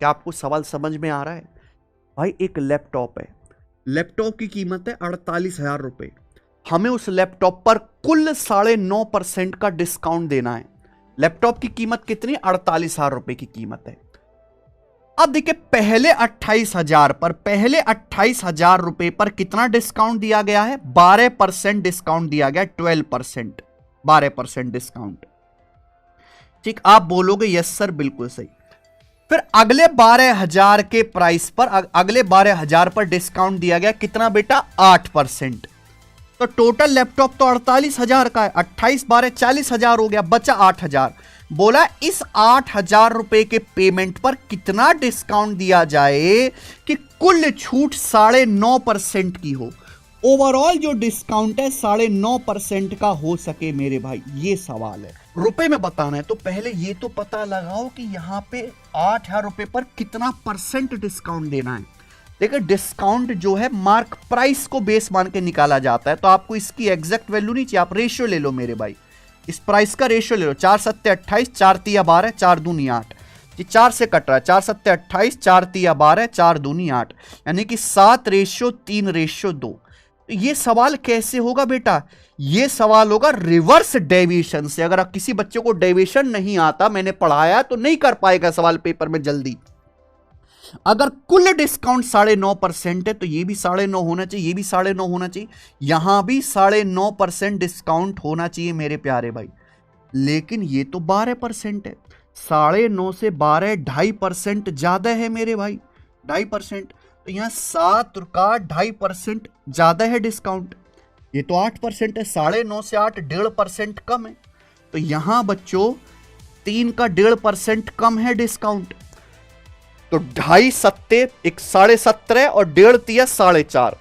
क्या आपको सवाल समझ में आ रहा है? भाई एक लैपटॉप है, लैपटॉप की कीमत है 48,000 रुपए। हमें उस लैपटॉप पर कुल 9.5% का डिस्काउंट देना है। लैपटॉप की कीमत कितनी? 48,000 रुपए की कीमत है। अब देखिए पहले 28,000 पर, पहले 28,000 रुपए पर कितना डिस्काउंट दिया गया है? 12% डिस्काउंट दिया गया, 12%, 12% डिस्काउंट। ठीक, आप बोलोगे यस सर बिल्कुल सही। फिर अगले 12,000 के प्राइस पर, अगले 12,000 पर डिस्काउंट दिया गया कितना बेटा? 8%। तो टोटल लैपटॉप तो 48,000 का है, 28 12 40,000 हो गया, बचा 8,000। बोला इस 8,000 रुपए के पेमेंट पर कितना डिस्काउंट दिया जाए कि कुल छूट 9.5% की हो। ओवरऑल जो डिस्काउंट है 9.5% का हो सके मेरे भाई, ये सवाल है। रुपए में बताना है तो पहले ये तो पता लगाओ कि यहां पे 8,000 रुपए पर कितना परसेंट डिस्काउंट देना है। देखिए डिस्काउंट जो है मार्क प्राइस को बेस मान के निकाला जाता है, तो आपको इसकी एग्जैक्ट वैल्यू नहीं चाहिए, आप रेशियो ले लो मेरे भाई। इस प्राइस का रेशियो ले लो, 4 7 28, 4 3 12, 4 दूनी 8। ये 4 से कट रहा है, 4 7 28, 4 3 12, 4 दूनी 8, यानी कि 7:3:2। तो ये सवाल कैसे होगा बेटा? ये सवाल होगा रिवर्स डेविएशन से। अगर किसी बच्चे को डेविएशन नहीं आता, मैंने पढ़ाया, तो नहीं कर पाएगा सवाल पेपर में जल्दी। अगर कुल डिस्काउंट 9.5% है तो ये भी 9.5 होना चाहिए, ये भी 9.5 होना चाहिए, यहां भी 9.5% डिस्काउंट होना चाहिए मेरे प्यारे भाई। लेकिन ये तो 12% है, 9.5 से 12 2.5% ज्यादा है मेरे भाई, 2.5%। तो यहां 7 का 2.5% ज्यादा है डिस्काउंट। ये तो 8% है, 9.5 से 8 1.5% कम है। तो यहां बच्चों 3 का 1.5% कम है डिस्काउंट। तो 2.5 सत्ते एक 17.5 और 1.5 तिया 4.5,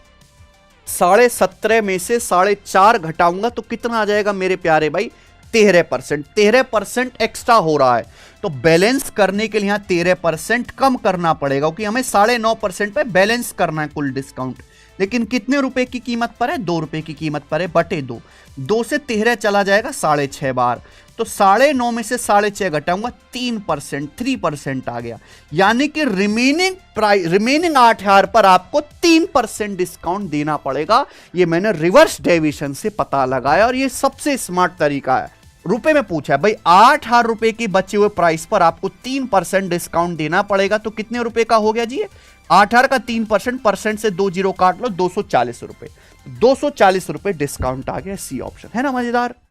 17.5 में से 4.5 घटाऊंगा तो कितना आ जाएगा मेरे प्यारे भाई? 13%। 13% एक्स्ट्रा हो रहा है, तो बैलेंस करने के लिए यहां 13% कम करना पड़ेगा, क्योंकि हमें 9.5% पे बैलेंस करना है कुल डिस्काउंट। लेकिन कितने रुपए की कीमत पर है? 2 रुपए की कीमत पर है, बटे 2। 2 से 13 चला जाएगा 6.5 बार, तो 9.5 में से 6.5 घटाऊंगा 3%, 3% आ गया। यानी कि रिमेनिंग 8,000 पर आपको 3% डिस्काउंट देना पड़ेगा। ये मैंने रिवर्स डेविएशन से पता लगाया, और ये सबसे स्मार्ट तरीका है। रुपए में पूछा है भाई, 8,000 रुपए की बचे हुए प्राइस पर आपको 3% डिस्काउंट देना पड़ेगा, तो कितने रुपए का हो गया जी? 8,000 का 3%, परसेंट से 2 जीरो काट लो, 240 रुपए। 240 रुपए डिस्काउंट आ गया। सी ऑप्शन है ना मजेदार?